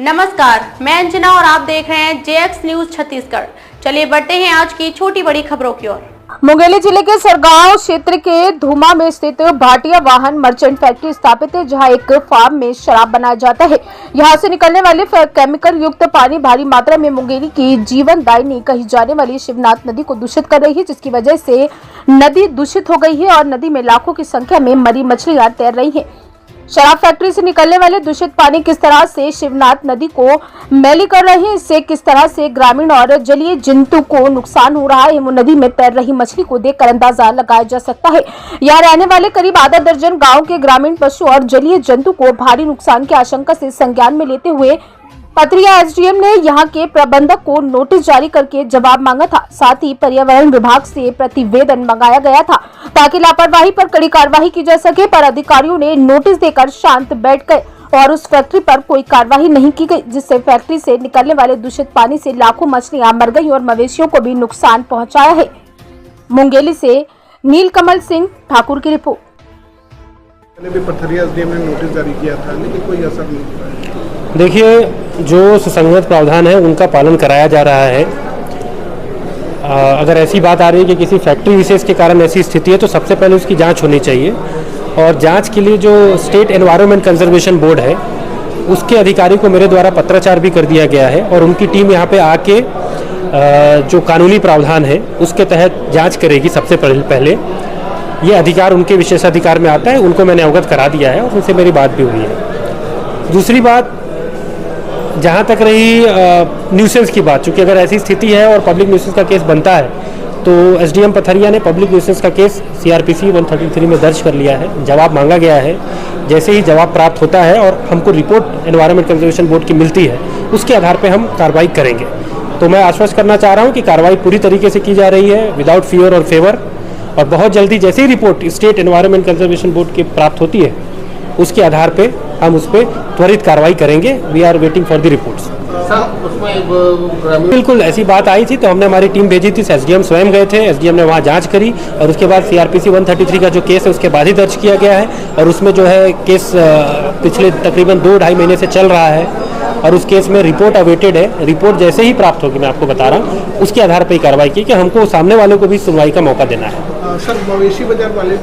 नमस्कार, मैं अंजना और आप देख रहे हैं जेएक्स न्यूज छत्तीसगढ़। चलिए बढ़ते हैं आज की छोटी बड़ी खबरों की ओर। मुंगेली जिले के सरगांव क्षेत्र के धूमा में स्थित भाटिया वाहन मर्चेंट फैक्ट्री स्थापित है, जहां एक फार्म में शराब बनाया जाता है। यहां से निकलने वाले केमिकल युक्त पानी भारी मात्रा में मुंगेली की जीवनदायिनी कही जाने वाली शिवनाथ नदी को दूषित कर रही है, जिसकी वजह से नदी दूषित हो गई है और नदी में लाखों की संख्या में मरी मछलियां तैर रही है। शराब फैक्ट्री से निकलने वाले दूषित पानी किस तरह से शिवनाथ नदी को मैली कर रहे हैं, इससे किस तरह से ग्रामीण और जलीय जंतु को नुकसान हो रहा है, वो नदी में तैर रही मछली को देखकर अंदाजा लगाया जा सकता है। यहाँ रहने वाले करीब आधा दर्जन गांव के ग्रामीण पशु और जलीय जंतु को भारी नुकसान की आशंका से संज्ञान में लेते हुए पथरिया एसडीएम ने यहां के प्रबंधक को नोटिस जारी करके जवाब मांगा था। साथ ही पर्यावरण विभाग से प्रतिवेदन मंगाया गया था ताकि लापरवाही पर कड़ी कार्रवाई की जा सके, पर अधिकारियों ने नोटिस देकर शांत बैठ गए और उस फैक्ट्री पर कोई कार्रवाई नहीं की गई, जिससे फैक्ट्री से निकलने वाले दूषित पानी से लाखों मछलियां मर गई और मवेशियों को भी नुकसान पहुंचाया है। मुंगेली से नीलकमल सिंह ठाकुर की रिपोर्ट। पथरिया एसडीएम ने नोटिस जारी किया था, लेकिन कोई असर नहीं हुआ। देखिए, जो सुसंगत प्रावधान है उनका पालन कराया जा रहा है। अगर ऐसी बात आ रही है कि किसी फैक्ट्री विशेष के कारण ऐसी स्थिति है, तो सबसे पहले उसकी जांच होनी चाहिए और जांच के लिए जो स्टेट एनवायरनमेंट कंजर्वेशन बोर्ड है उसके अधिकारी को मेरे द्वारा पत्राचार भी कर दिया गया है और उनकी टीम यहाँ पे आके जो कानूनी प्रावधान है उसके तहत जाँच करेगी। सबसे पहले ये अधिकार उनके विशेषाधिकार में आता है, उनको मैंने अवगत करा दिया है और उनसे मेरी बात भी हुई है। दूसरी बात, जहाँ तक रही न्यूसेंस की बात, चूँकि अगर ऐसी स्थिति है और पब्लिक न्यूसेंस का केस बनता है तो एसडीएम पथरिया ने पब्लिक न्यूसेंस का केस सीआरपीसी 133 में दर्ज कर लिया है। जवाब मांगा गया है। जैसे ही जवाब प्राप्त होता है और हमको रिपोर्ट एनवायरनमेंट कंजर्वेशन बोर्ड की मिलती है, उसके आधार पर हम कार्रवाई करेंगे। तो मैं आश्वस्त करना चाह रहा हूँ कि कार्रवाई पूरी तरीके से की जा रही है, विदाउट फियर और फेवर, और बहुत जल्दी जैसे ही report state environment conservation board की प्राप्त होती है उसके आधार पे हम उस पर त्वरित कार्रवाई करेंगे। We are waiting for the reports. बिल्कुल ऐसी बात आई थी तो हमने हमारी टीम भेजी थी, एसडीएम स्वयं गए थे, एसडीएम ने वहाँ जांच करी और उसके बाद सीआरपीसी 133 का जो केस है उसके बाद ही दर्ज किया गया है और उसमें जो है केस पिछले तकरीबन 2-2.5 महीने से चल रहा है और उस केस में रिपोर्ट अवेटेड है। रिपोर्ट जैसे ही प्राप्त होगी, मैं आपको बता रहा हूँ, उसके आधार पर ही कार्रवाई की कि हमको सामने वालों को भी सुनवाई का मौका देना है। सर, मवेशी बाजार वाले